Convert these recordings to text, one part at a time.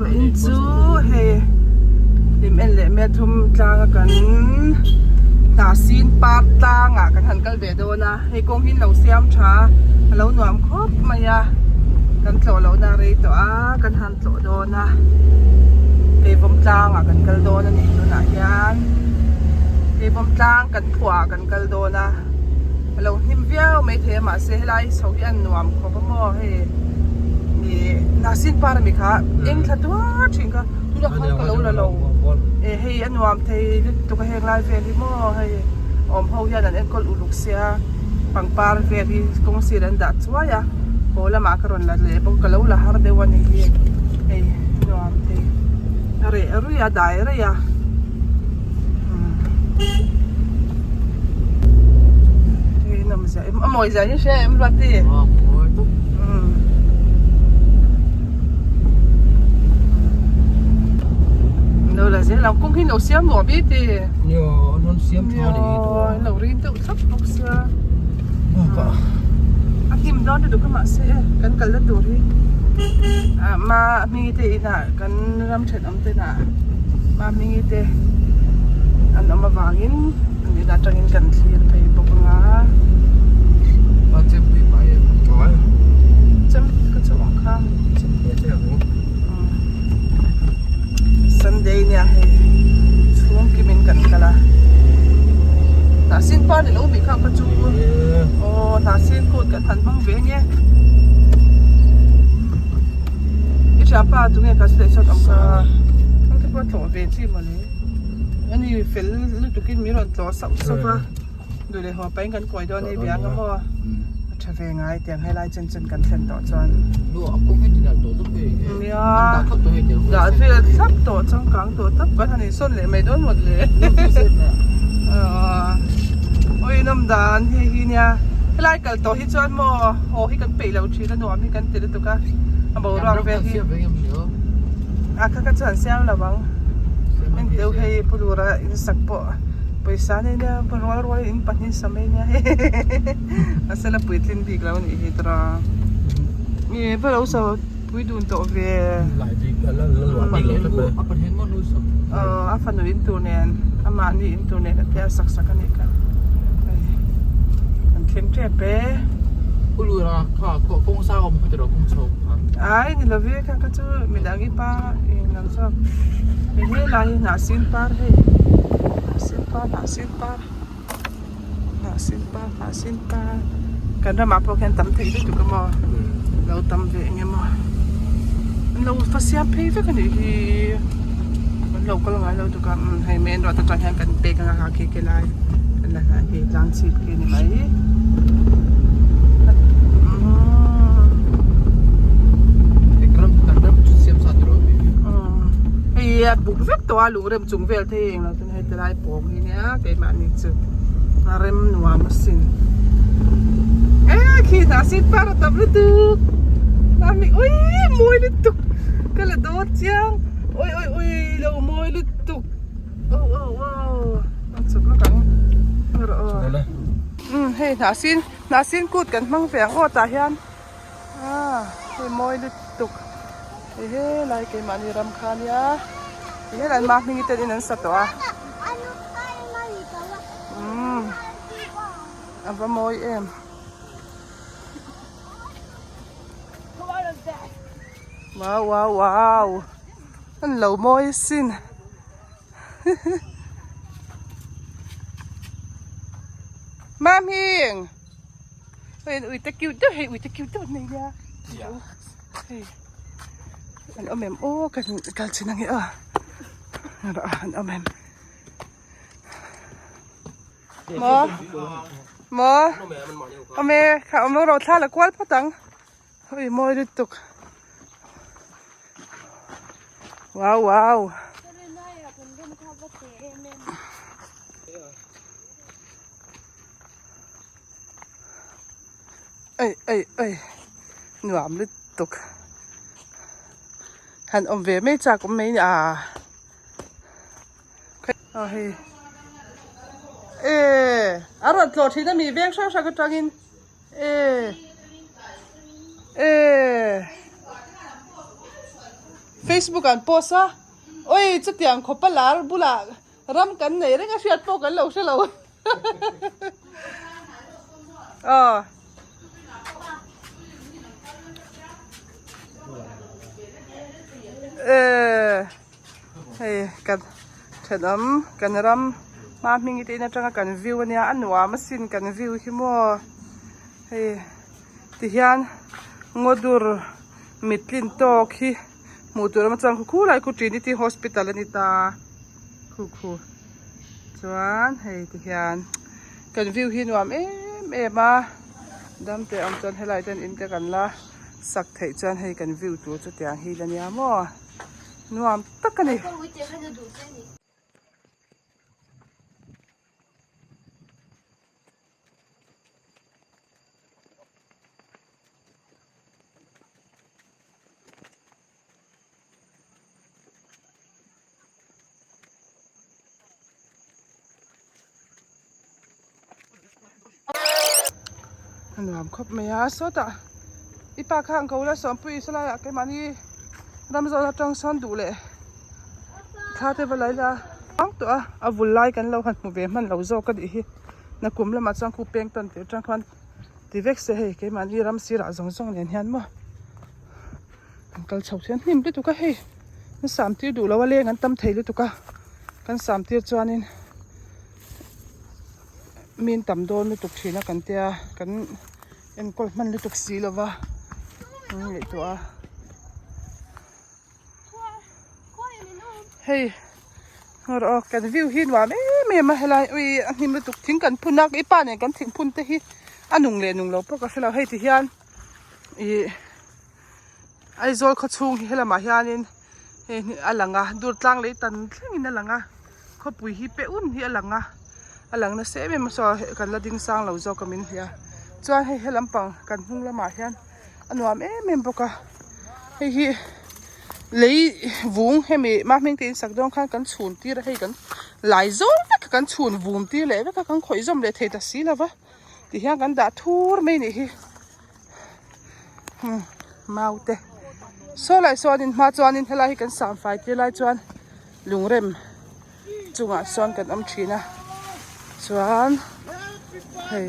ก็อินจูเฮลิมเอ็นเล่เมทุมจางกันตาซีนปาดตางอ่ะกันหันกันเบโดนะให้กงหินเหลาเสียมช้าเหลาหนวมครบมายากันโตเหลานารีตัวกันหันโตโดนะเอฟมจางอ่ะกันกันโดนะนี่ตัวไหนยันเอฟมจางกันผัวกันกันโดนะเหลาหิมเวียวไม่เทมาเสียไล่สาวยันหนวมครบหม้อให้นี่นาซินปาร์มิค่ะเอ็งทัดว่าชิงก็ดูละคนก็เหลาละเหลาให้อันวามเทตุกเฮงไลฟ์เฟที่มั่วให้อมเฮายันอันเอ็นกอลอุลุกเสียปังปาร์เฟที่กงสีดันดัดสวายะโหละมาคารอนละเลยปงกะลาวละฮาร์เดวันนี้ให้อันวามเทอะไรอะไรยาได้อะไรยานี่น้ำใจมวยใจนี่ใช่ไหมรัตตี้เราlà gì làm công khi nấu xiêm bỏ biết thì nhiều non xiêm cho để nấu riêng tự sắp nấu xiêm anh kim đó thì được cái mã sẽ cần cần lên đồ đi mà mình thì nè cần làm chuyện ông tên nè mà mình thì anh ông mà vangin anh đi đặt trong những cần gì phải bốc ngã mà chém bị bay thôi chém cái chỗ khác Sunday niya suong kimin kan kala nasin pa nila ubi ka kacu oh nasin ko kan hanbang ve niya siapa tu niya kasi isot ang ka ang ka pa to ve chi mo ni ani fel lu tukin miron to sa pa dole ho pa kan koi do ni biang mo cha ve ngai tiang hai lai chen chen kan thlen to chuan lu cũng hết tiền tổ giúp về ya đã về sắp tổ trong cảng tổ tấp cái thằng này xuân lệ mày đón một lệ ôi năm đàn hi nha cái lai cả tổ hi chuan mo hồ hi cần bị lâu chỉ là nuông hi cần tiền được cả bảo rằng về hi các chuan xem là bằng mình tiêu hay phụ ra in sắc bộ पैसा नहीं ना पर वाला इन पत्नी समय ना है असल पुइतलिन बिगलाव नहीं है तरा ये पर उस पुइदुन तो वे lại thì là upon hen mon nuôi sập afan no internet ama ni internet at sak sak ani ka an theng tre pe ulu ra kha ko kong sa ko mo te ro kong chou ai ni love ka ka chu mi dangi pa in lang so mi he lai na sin par he nasin pa kan ra ma po kan tam thei tu ka mo lo tam ve nge mo lo fa siam pe ve kan hi lo ko ngai lo tu ka hai men ro ta tang kan pe ka ha ke lai kan la ha he lang chip ke ni mai kan chu siam sa tro ai buk vek to alu rem chung vel the eng lo tu hai te lai pom hi nia ke ma ni chu na rem nuam sin khi nasin para tablu tu nami oi moi lutuk kala dot yang oi lo moi lutuk oh ang sok na kang pero hey nasin kut kan mang veng o ta hian hey moi lutuk hey lai ke mani ram khan ya hey lan ma mingi te din an sa to ava moi em wow anh lẩu môi xin mam hiền ui ta kêu tới này nha anh ôm em ô cái chuyện này à anh ôm em mò ôm em khảo mò rồi tha là quá phát tăng ui môi đi tục wow ê nuam lít tục hắn ông về mấy cha cũng mấy à hey à rồi lột thì nó mì veng sao cái trăng in Facebook an post a oi chatiang khopalar bula ram kan nei renga fiat po kan lo se lo hey kan thadam kan ram ma mingi te na tanga kan view ania anwa masin kan view hi mo hey ti hian ngodur mitlin tok hi mutur ma chang khu lai ku Trinity Hospital ani ta khu chuan hey ti hian kan view hi nuam ma dam te am chan helai ten in te kan la sak thei chan hei kan view tu chu tiang hi lania mo nuam takani nuam khop maya so ta ipa khang ko la som pui sala ya ke mani ram zo tang son du le tha te ba lai la ang to a vul lai kan lo han mu ve man lo zo ka di hi na kum la ma chang khu peng ton te tang khan ti vek se he ke mani ram sira zong zong len hian mo kal chau thian nim te tu ka he na sam ti du lo wa le ngan tam thei lu tu ka kan sam ti chuanin min tam don lu tuk thina kan tia kan en kol man lu tuk si lova le to a hey ngor ok kan view hin wa me ma helai ui anim lu tuk thing kan punak i pa ne kan thing pun te hi anung le nung lo po ka hela hei ti hian i ai zol kho chung hi hela ma hianin he alanga dur tlang le tan thlengin alanga kho pui hi pe un hi alanga alang na se me ma so kan la ding sang lo zo kamin hia chuan hei helampang kan hung lama hian anuam em boka hei hi lei vung hemi ma ming tin sak dong khan kan chhun tir hei kan lai zo kan chhun vum tir le ka kan khoi zom le thei ta si lawa ti hian kan da thur mai ni hi maute so lai so din ma chuan in helai kan sam fai ti lai chuan lungrem chunga son kan am thina chuan hei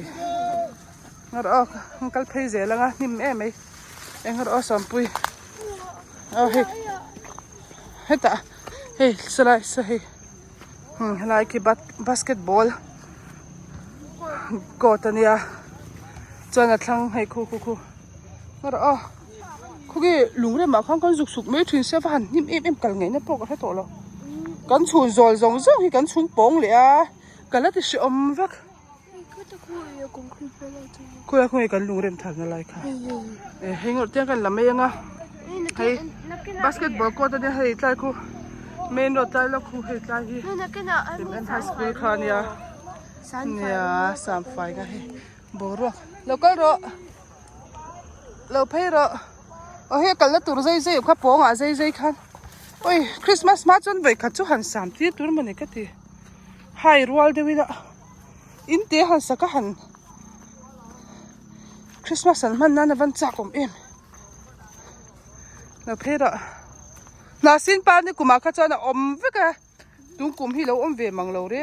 ngar ok kal phei ze langa nim em ei engar o sampui hei heta hei salai sa hei like basketball kotania chuan a thlang hei khu ngar o khugi lungre ma khang kan juk suk me thin se van nim em kal ngei na pok a to lo kan chhun zol zong zong hi kan chhun pong le a kala ti si om vak kuya khui kan lungrem thar na lai kha hengor tiang kan lamei anga hei basketball court ania hei tlai khu main road tlai lo khu hei tlai hi en high school khania nia sam fai ga hei boro local ro lo phei ro o he kal la tur zai kha pong a zai khan oi Christmas ma chon vai kha chu han sam ti tur mani ka ti hai rual de wila in te han saka han Christmas an man na van chakom em la phera na sin pa ni kuma kha chana om veka tung kum hi lo om ve mang lo re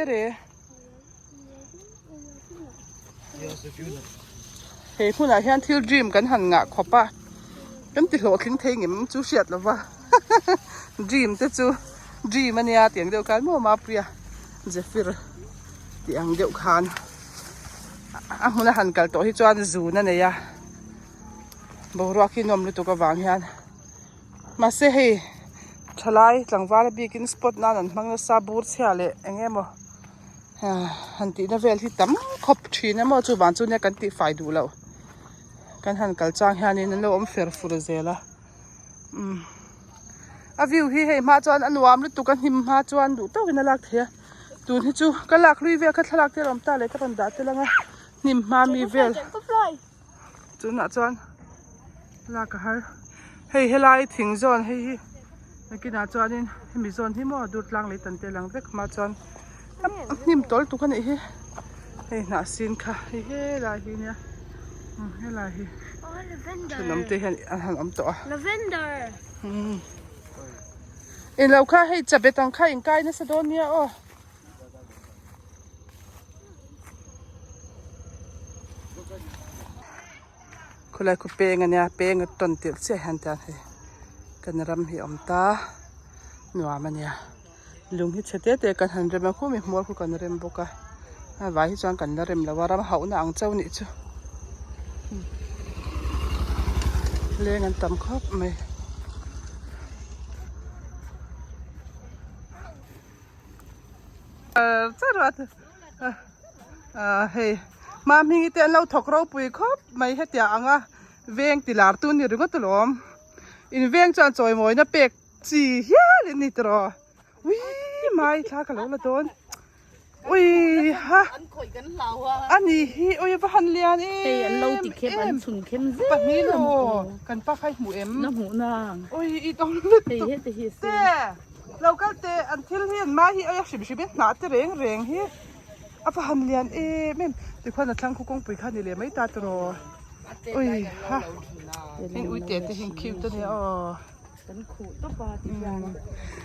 he phuna hian thil dream kan han nga khopa kan ti lo thing thei ngim chu siat lova dream te chu dream ania tiang deu kan mo ma pria Zephyr tiang deuh khan a huna han kal to hi chuan zu na ne ya boruak hi nom lu tu ka wang hian ma se hei thalai tlangwala bikin spot nan an hmang na sabur chhia le engemaw han ti na vel hi tam khop thina mo chu ban chu ne kan ti fai du lo kan han kal chang hianin an lo om fer fur zela a view hi hei ma chuan anuam lu tu kan him ma chuan du to wina lak thia tun hi chu kalak lui ve kha thalak te rom ta le ka ron da te langa nim ma mi vel chu na chuan la ka har hei helai thing zone hei hi nakina chuanin hemi zone hi mo dur tlang le tan te lang vek ma chuan nim tol tu kan hi hei na sin kha he la hi nia he la hi lavender nam te han am to lavender เราค่าให้จับไปตังค่าอิงไก่นะสะดอนเนี่ยอ๋อคุณอะไรคุณเปงอันเนี่ยเปงต้นเตียกเสียหันจานให้กันรำให้อมตาหนัวมันเนี่ยลุงฮิตเฉยๆกันหันเริ่มคู่มีหัวคู่กันเริ่มบุกอะไว้ที่จวนกันเริ่มแล้วว่ารำเขาหนังเจ้านี่จ้ะเลี้ยงกันตำครบไหมจ้ารอดเฮ้ยมามีเต้นเราถกเราปุยครบไม่เฮ็ดอย่างอ่ะเวียงติลาร์ตุนนี่หรือก็ตลอมอินเวียงจานจอยมอยนะเป็กจีเฮียเลยนี่ตรอวิไม่ช้ากันแล้วละต้นอุ้ยฮะอันข่อยกันเราอ่ะอันนี้อุ้ยพันเลียนเอ๊ะ อันเราติดเข้มอันฉุนเข้มเซ่ ปัดนี้โลกันป้าไข่หมูเอ็ม น้ำหูนาง อุ้ยอีต้องลึก เตะ ตุ๊ เฮ็ดเตะเฮ็ด เต้เราก็เตะอันที่เลียนมาฮีเอาอยากชิบชิบหนาเตะเร่งเร่งฮีอ่ะพันเลียนเอ๊ะแม่แต่คนนั้นช่างคู่กงปุ๋ยข้านี่เลยไม่ตาตรออุ้ยฮะเห็นอุ้ยเตะแต่เห็นคิวตัวเนี้ยอ๋อ กันขู่ตัวปลาติดยาง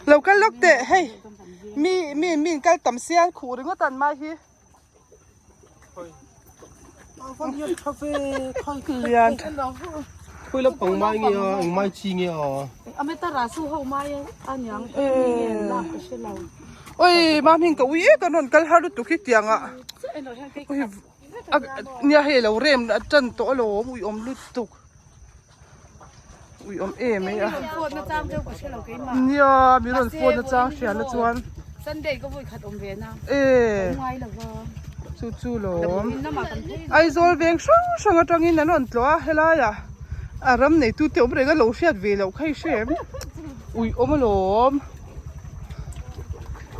เราก็ล็อกเตะให้มีกันต่ำเสียนขู่หรือว่าตันมาฮี放啲咖啡開 เลียน 開粒棒買嘅啊，唔買錢嘅啊。อ่ะไม่ตาราสู้เขาไม่อันยังลากไปเช่เรา โอ้ยมาพิงกับอุ้ยกันนนกันฮารุตุกิเตียงอ่ะ ไอ้หน่อยให้ไป อุ้ยเนี่ยเฮเราเริ่มจันโตโลอุ้ยอมลุตุกอุ้ยอมเอ๋ไหมอ่ะ โคตรนะจ้างเจ้าก็เช่เราเกินมา เนี่ยมีรถโฟนนะจ้างเสียละจวน ซันเดย์ก็วุ่นขัดอมเวียนนะ เอ๋ ง่ายหรอวะ จู่ๆหลอม มินน้ำมากันที่ ไอโซลเวงช่างจังอินนั่นนตัวเฮล่าอ่ะอารมณ์ในตู้เตียวเบรกก็หลงเสียดเวลาใครเชื่อมอุ้ยอมหลอม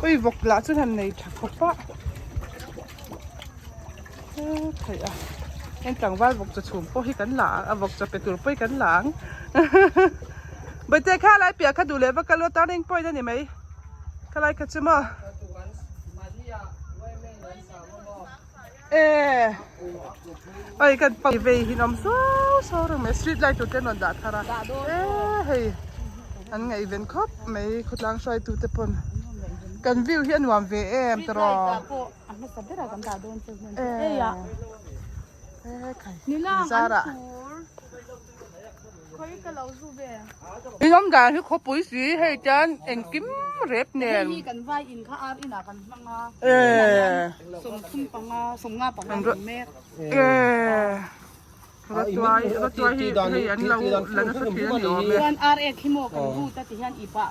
อุ้ยบอกละจุดนั้นในถักขบะใครอ่ะเห็นจังว่าบอกจะชุ่มโป้ให้กันหลังอ่ะบอกจะไปตัวป้อยกันหลังใบเตะข้าไรเปียกข้าดูเลยว่ากันรถตาเร่งป้อยได้ไหมข้าไรข้าจะมาเออไอ้กันไปเวหินอมโซ่เรื่องไหมสตรีทไลท์ตัวเต้นวันดัดทาระเอ้เฮ้ยอันไงอีเวนต์ครับไม่ขุดล้างช่วยตัวเตปนกันวิวเฮียนวามเวเอ็มตรอ อันไม่สับได้หรอกันตาโดนเจอเงิน เอ้ เอ้ย ใคร นี่ล่ะ ซาระ คอยกับเราสู้เบ้ อีน้องด่าที่เขาปุ๋ยสีให้จันเอ็งกิมเร็บเนี่ย นี่กันไหวอินข้าอาอินากันมังงา เออ สมทุ่มปังงาสมงาปังงาสมแม่ เออรถตัวให้อันเราแล้วก็สักทีนี่อ๋อแม่ วันอาร์เอ็กฮิโมกันรูตัดที่ฮันอีปะ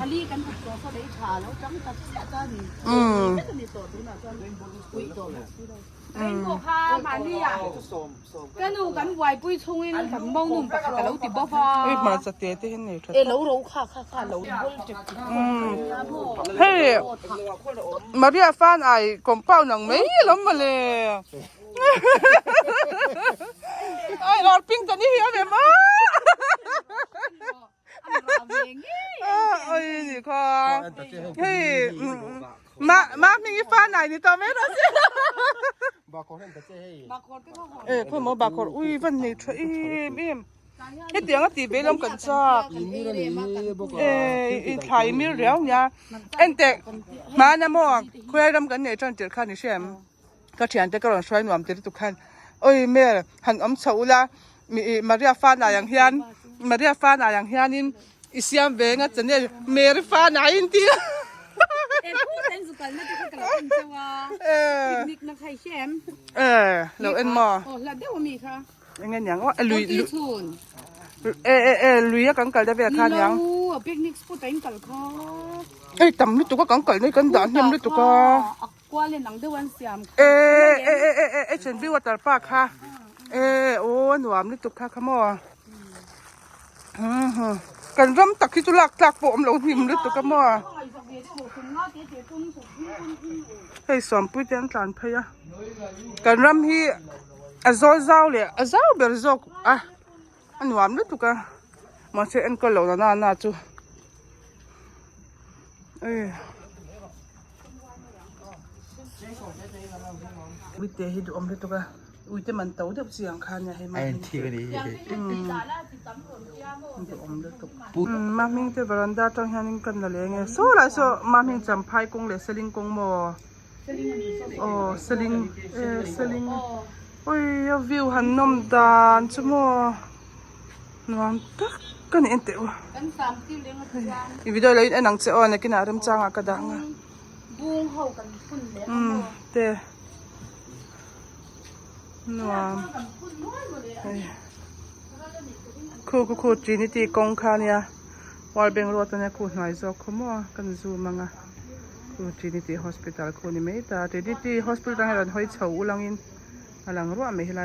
ทะเลกันถูกตัวเขาได้ชาแล้วจังตัดจ้านี่ไม่ต้องมีตัวที่น่ะจ้าปุยตัวไอ้พวกข้ามานี่อ่ะก็หนูกันไหวปุยชุ่งนี่กันมองนุ่มปากกันแล้วติดบ่พอ เอ้ยมาสเตย์ที่เห็นนี่ เอ้เราเราค่ะเราบนจุด เฮ้ยมาเรียกฟ้านไอ้กลมเป้าหนังไม่ล้มมาเลยไอ้รอดปิ้งตัวนี้เหี้ยแบบมาเอ้ยนี่ค่ะเฮ้ยมามีฟ้านไหนนี่ตัวไม่รู้สิบาร์โค้ดเพื่อนมาบาร์โค้ดอุ้ยวันนี้ช่วยอิ่มเฮ็ดเตียงก็ตีไปล้มกันซากถ่ายมีแล้วเนี่ยเอ็นแต่มานะมองคุยรำกันเนี่ยจนเจอขั้นนี่ใช่ไหมก็เถียงแต่ก็ลองช่วยหนุ่มเจอทุกขั้นโอ้ยแม่หันอมเฉาละมีมาเรียกฟ้าหนาอย่างเฮียนมาเรียกฟ้าหนาอย่างเฮียนนี่อีเสียมเวงอ่ะจะเนี่ยเมริฟ้าหนาอินทีเอ็นพูดเอ็นสุกันไม่ได้กันแล้วจะว่านิกนักไทยแชมป์แล้วเอ็นมอโอ้แล้วเดี๋ยวมีค่ะยังไงอย่างว่าลุยลุยกังกัลได้ไปคันยังปิกนิกสปูตอิงกัลค่ะตำลุตุกกังกัลนี่กันด่านยำลุตุกกว่าเล่นหนังเดือนเสียมฉันบิวตาปากค่ะโอ้หนูอมลุตุกค่ะขโมยกันร่ำตักที่จุลักตักผมเราหิมลุตุกขโมยให้สอนปุ้ยเตียนจานพยากันร่ำที่azolเลยazolเบอร์ซอกอันวามลุตุกะมาเชนก็เหล่านั้นน่าจูวิเตหิดูอมลุตุกะ อุ้ยแต่มันโตเด็กเสียงคันเนี่ยให้มา ไอ้ที่ก็ดี มามิงเตบรันดาจังฮันกันละเลยไงโซ่ละโซ่มามิงจำพายกงเลยสลิงกงโมโอ้สลิงสลิงโอ้ยวิวหันนมดานชั่วโมนวมตักกันเอ็นเตว กัน3ที่เลี้ยงกันย่าง อีวิดีโอเลยไอ้หนังเจ้าเนี่ยกินอะไรมจังอะกระดังอะ บุ้งเฮากันพุ่นเลย เตะนวมคูจีนิตีกงคาเนี่ยวอลเบงรถเนี่ยคูหน่อยจอกขโมยกันซูมังอะคูจีนิตีฮอสพิทอลคูนี่ไม่ตาจีนิตีฮอสพิทอลให้เราห้อยเฉาลังอินหลังรั้วไม่ไร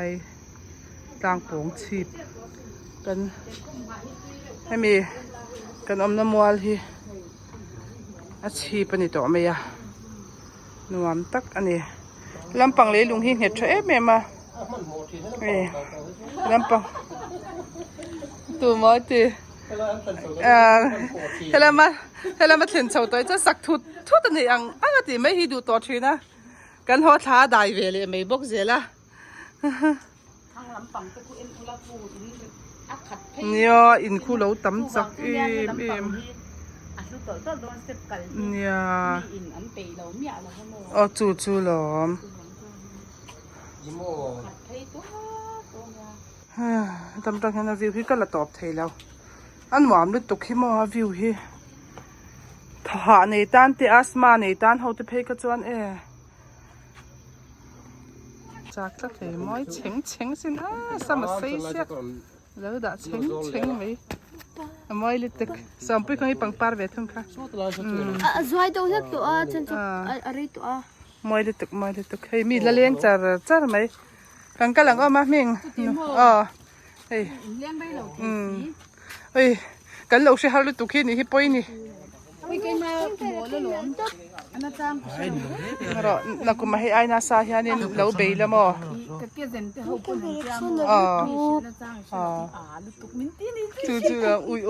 ต่างโป่งชีบกันให้มีกันอมน้ำมัวที่อาชีพปนิโตไม่ยานวมตักอันนี้ลำปังเลยลุงหินเห็ดเฉยแม่มาลำปังตัวมอตีเฮลมาถึงเฉาตัวจะสักทุดอันนี้อังปกติไม่ให้ดูตัวทีนะกันหัวท้าได้เวเลยไม่บอกเสียละ ทางลำปังตะกูเอ็นอุลาปูถึงอักขัด เนี่ยอินคู่เราตำจักเอ็มอ่ะสุดต่อต้นโดนเสพกัน เนี่ย อินอันเปย์เราเมียเราขโมย อ๋อจู่หลอม ขัดให้ตัวเนี่ย ตำตังกันวิวที่ก็ละตอบเทแล้วอันหวานลึกตกขี้มอวิวที่ทหารในด้านที่อัสมาในด้านเขาจะเพกจวนจากตะเทมอยเฉิงสินะสมัยเสียแล้วด่าเฉิงไหมมอยลิตึกสามปีคงให้ปังปาร์เวทุนค่ะ Zwaai toch ook toe, ten top, array toe. มอยลิตึกให้มีละเลี้ยงจาไหมกันกำลังเอามามิ่งอ๋อเฮ้ย เลี้ยงได้เรา เฮ้ยกันเราใช้ฮารุตุกี้นี่ที่ปอยนี่ ไม่กินมาหัวแล้วหลวมอันนั้นจ้างก็ใช่ เรานักมาให้ไอ้นาซาเฮียนี่เราเบยแล้วมั้ง กะเกียเซนที่เขาคนจ้าง อ๋อ แล้วจ้างใช่ลูกตุกมิ้นตีนี่ จู่อุ้ย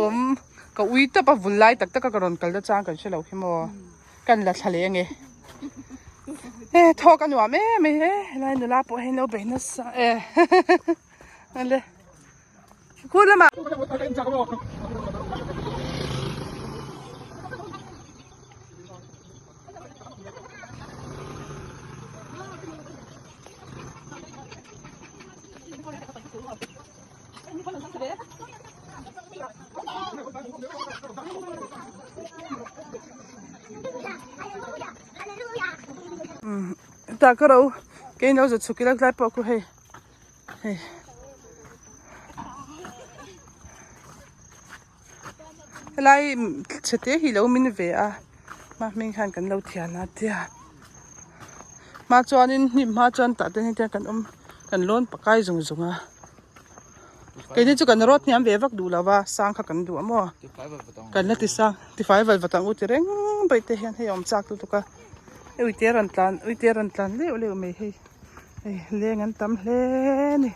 ก็อุ้ยแต่ปะวุ่นไล่ตักก็กระโดดกันแล้วจ้างกันใช่เราพี่มั้งกันละทะเลไงทอกันว่าแม่ไม่ไรหนูลาปให้เราเบยนะซะนั่นเลยพูดแล้วมา ta có đâu cái nó giật sụt cái lắc lắc bỏ cô hay lại sẽ thế thì lâu mình về à mà mình hành cần lâu thiệt là thiệt mà cho nên mà cho nên tại đây thì cần luôn bắt cái dùng à cái này cho cần rót nhám về vác đủ là va sang khắc cần đủ mà cần là thì sang thì phải vậy vật tặng út reng bây giờ hiện hay ông chắc tụi cái ui tiệt rần tlan leo mày hay lê ngắn tắm lê nè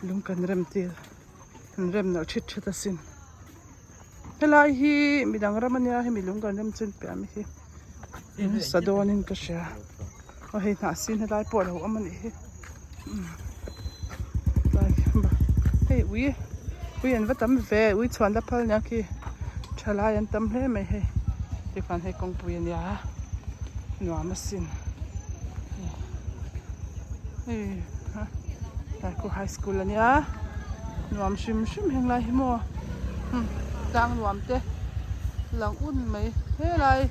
lung cần rem nào chết ta xin thế lại hi mi đang ram ania hi mi lung cần rem chân bẻ mi hi sa do nên cái gì hay nã xin thế lại bỏ đầu âm này lại hey ui anh vẫn tắm về ui chuẩn đã phơi nhá kia trả lại anh tắm hết mày hay thì phản hay công bùi nhá nọ mà xin ha tại cô high school là nhá nọ mà sim hàng lại mua đang nọ thế lòng un mày thế lại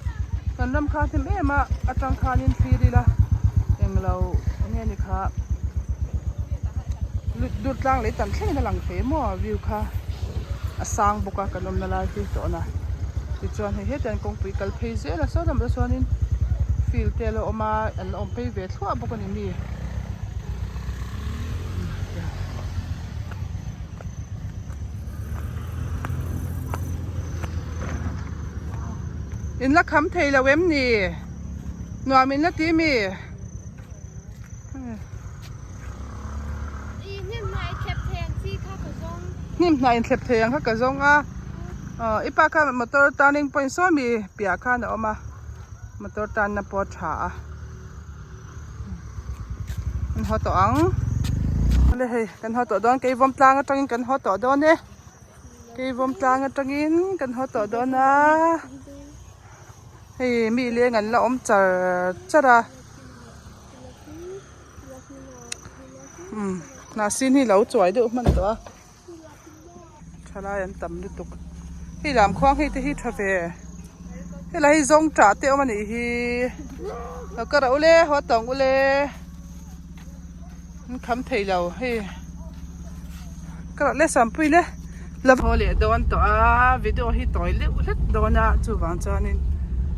cần làm khá thêm em mà ở trong khá nên phi đi là em lâu nghe đi khá đút lang lấy tận thế là lằng phế mua view khá sang buka kanom na lai to na ti chuan he hetan kong pui kal phei ze la so dam la chuanin fil te lo oma an om pei ve thua bok ani mi in la kham thei la wem ni no min la ti mi nim na in thlep theyang kha ka zong a ipa kha motor turning point so mi pia kha na oma motor tan na po tha กันหัวตัวอังเลยเฮ้ยกันหัวตัวโดนกี่วอมตางจังกันหัวตัวโดนเนี่ยกี่วอมตางจังอินกันหัวตัวโดนนะเฮ้ยมีเลี้ยงกันละจะระน่าซีนี่เราจ่วยดูมันตัวชาลายันต่ำดูตุกที่ลำควางให้ที่ทราเวที่ไรซงจ่าเตี้ยวมันอีแล้วก็เราเล่หัวตองเล่คำเทยเราให้ก็เล่สามปีเล่แล้วพอเล่โดนตัววิดีโอที่ต่อยเล่โดนอ่ะจู่วางจานิน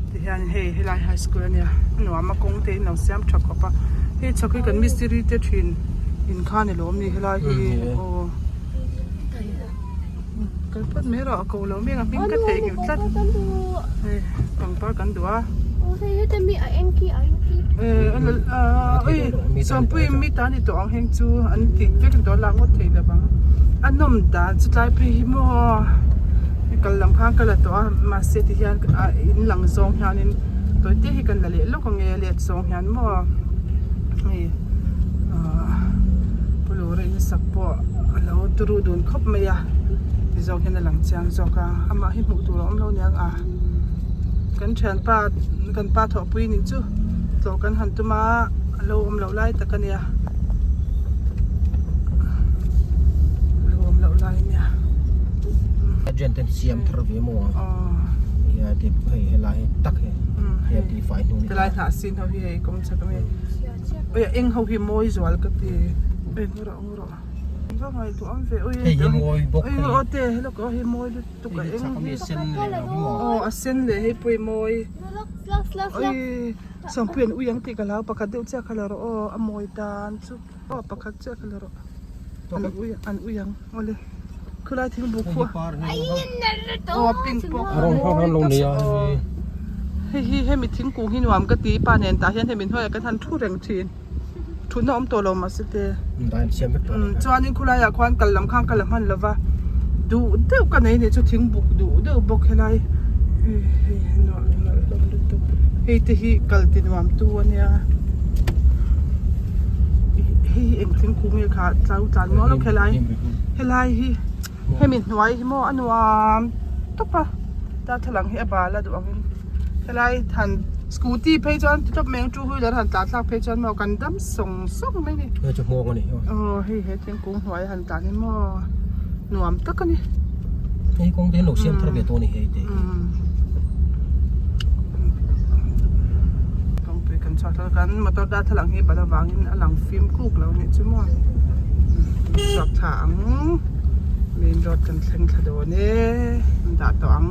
ที่ฮันเฮ้ยไลไฮสคูลเนี่ยหนูมากงเทนเราเสียมชักกับปะเฮ้ยชักกันมิสซิริเตชินอินข้าในหลวมนี่ไลที่โอ้ก็พัดไม่รอกูแล้วมีกันปิ้งก็เทกินสัตว์เฮ้ยต้องต่อกันดูอ่ะสมปุยมีตาในตัวอังเฮงจูอันติดเวกันตัวหลังวัดเทเลบังอันนมตาจะได้ไปมั่วกันลำพังกันละตัวมาเสียที่ยันอินหลังซองยันตัวเตี้ยกันละเลี้ยลูกของเอเลียซองยันมั่วนี่ปลุกเรื่องสักปะแล้วตรูโดนคบไหมอะที่ซองยันหลังเชียงซอกาอามาให้หมูตัวเราเราเนี่ยกันเชิญป้ากันป้าถอปุยนี่จูตัวกันหันตัวมาเราเราไล่ตะกันเนี่ยเราไล่เนี่ยเจนเต็นเสียมทรวีมัวอย่าติดเฮ้ยไล่ตักเฮ้ยอย่าติดไฟตรงนี้ไล่หาสินเขาที่กงชักกันเนี่ยเอ้ยเอ็งเขาที่มวยสวลกับที่เอ็งเราก็ไงตัวอันเฟ้ยเอ็งมวยบกเอ็งเราเตะแล้วก็ให้มวยตุกเอ็งมีเส้นเลยเราพี่หมอเส้นเลยให้ปุยมวยเอ้ยสองเปลี่ยนอุยังติกันแล้วปากกาเดียวเจ้าขลาโอ้อมวยดานซุปากกาเจ้าขลาอันอุยังเอาเลยคือไล่ทิ้งบุกหัวปิงปองร้องลงนี่ให้มีทิ้งกูหินวามก็ตีปาเนนตาเห็นให้มีถ้วยกันทันทุเรงทีนทุนน้อมตัวเรามาสิเตได้เสียมไปจวนนี้คุณไล่อยากควันกันลำข้างกันลำหันแล้วว่าดูเดี๋ยวกันไหนเนี่ยจะทิ้งบุกดูเดี๋ยวบุกให้ไล่เฮ้ยนอนเฮ้ยที่กัลตินวามตัวเนี่ยเฮ้ยเอ็งทิ้งกูมีขาเจ้าจานมอลูกให้ไล่ให้มีไว้ให้มออันวามตุ๊บปะตาถลังให้บาแล้วดูอันนี้ให้ไล่ทันสกูตี้เพย์จอนจบแมงจูหุ่ยแล้วทันตาลักเพย์จอนมากันดำส่งไม่นี่จะโมกันนี่เฮ้ยทิ้งกูไว้ทันตาให้มอหนวมตักกันนี่เฮ้ยคงเดินหนูเสียมทรวีตัวนี้เฮ้ยกันชอบกันมาตอนด้านถลังให้บัดวางนี่หลังฟิล์มคุกแล้วเนี่ยชั่วโมงสอบถามมีรถกันเซ็งขดเนี่ยด่าตอง